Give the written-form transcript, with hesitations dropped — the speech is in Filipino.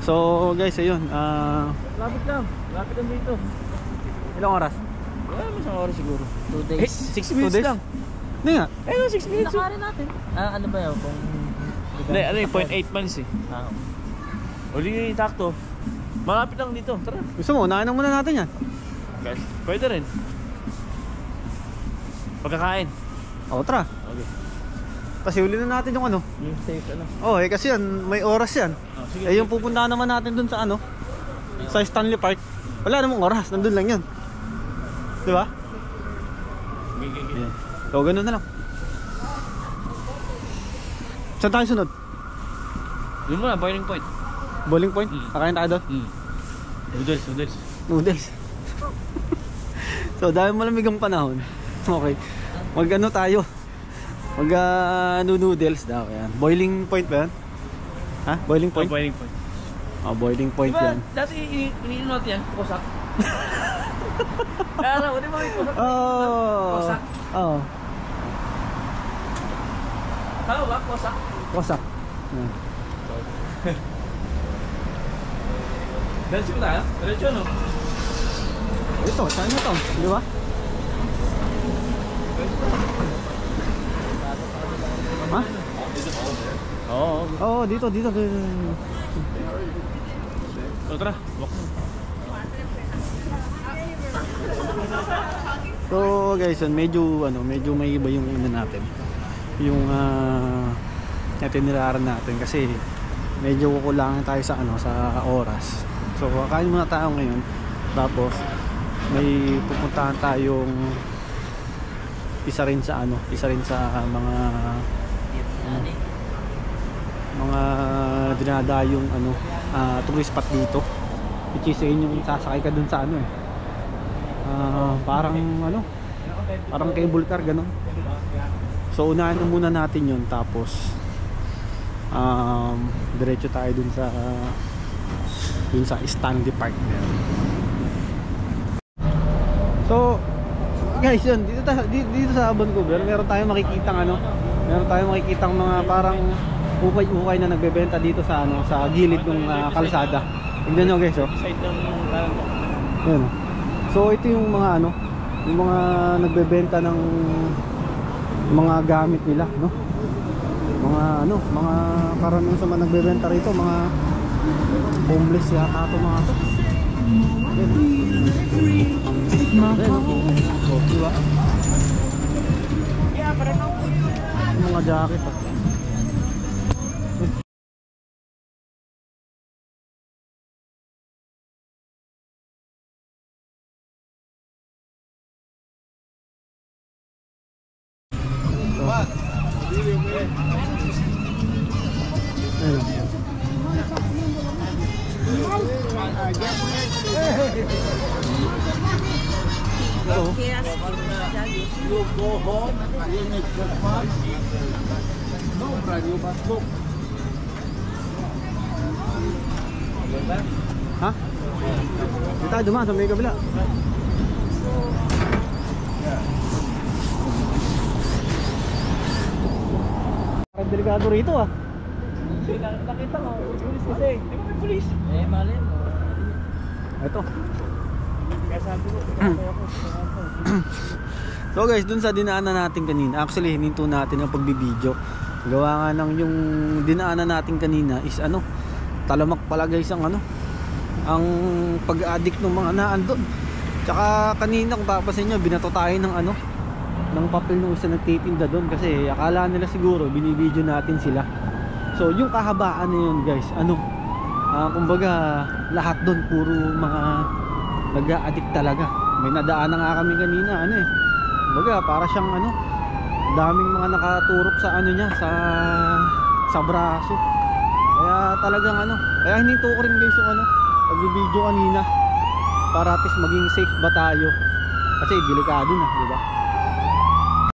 So guys, ayun. Lapit lang dito. Ilang oras? Wala naman isang oras siguro. 2 days. 6 minutes lang. Hindi nga. Eh, 6 minutes. Nakarin natin. Ano ba yun? Kung... Hindi, ano yung 0.8 months eh. O di takto. Malapit lang dito, tara. Gusto mo, unahin na muna natin yan. Guys, pwede rin. Pagkakain. O, tara. Okay. Kasi huli na natin yung ano. Yung safe ano. Oh, kasi yan, may oras yan. Sige, yung pupuntahan naman natin dun sa ano, sa Stanley Park. Wala namang oras, nandun lang yan. Di ba? Okay. So, ganun na lang. Saan tayo sunod? Yun muna, boiling point. Bowling point? Kakain tayo doon? Noodles. So, dahil malamig ang panahon. Okay. Mag-ano tayo? Mag-noodles daw yan. Boiling point ba yan? Ha? Boiling point? Boiling point. Boiling point diba, yan. Dati iniinom natin yan, kusak. Kaya alam, di ba may kusak? Kusak. Oo. Tama ba? Kusak? Kusak. Diretso ba tayo? Diretso no? Ito, saan nyo to? Di ba? Ha? Oo, dito. So tara, walk na. So guys, medyo may iba yung natin. Yung itiniraran natin kasi medyo kukulangan tayo sa sa oras. So kakain muna tayo ngayon. Tapos may pupuntahan tayong isa rin sa mga dinadayong tourist spot dito. Which is yung sasakay ka dun sa parang cable car ganun. So unahin na muna natin yun, tapos diretso tayo dun sa Stanley Park. So guys, yun dito sa Vancouver meron tayong makikitang mga parang ukay-ukay na nagbebenta dito sa gilid ng kalsada. Tingnan nyo guys, Side ng kanan. yun. So ito yung mga nagbebenta ng mga gamit nila, no? Mga karamihan sa mga nagbebenta rito, mga homeless yata ito mga to. Diba? Mga jacket You go home, you need Christmas. No, brother, you must look. Ha? Hindi tayo dumaan sa may kabila. Parang delikado rito ah. Nakita ko, pulis kasi. Di ba may pulis? Malin mo. Ito. Kaya sabi ko, So guys, dun sa dinaanan natin kanina, actually hininto natin ang pagbibideo. Gawa nga ng yung dinaanan natin kanina is talamak pala guys ang pag-addict ng mga naandun. Tsaka kanina kung papasin nyo, binato tayo ng papel nung isa nagtitinda doon kasi akala nila siguro binibideo natin sila. So yung kahabaan na yun guys, kumbaga lahat doon puro mga nag-a-addict talaga. May nadaanan nga kami kanina kumbaga para siyang daming mga nakaturok sa niya sa braso. Kaya talagang kaya hininto ko rin guys yung pagbibideo kanina para at least maging safe ba tayo kasi delikado na, di ba?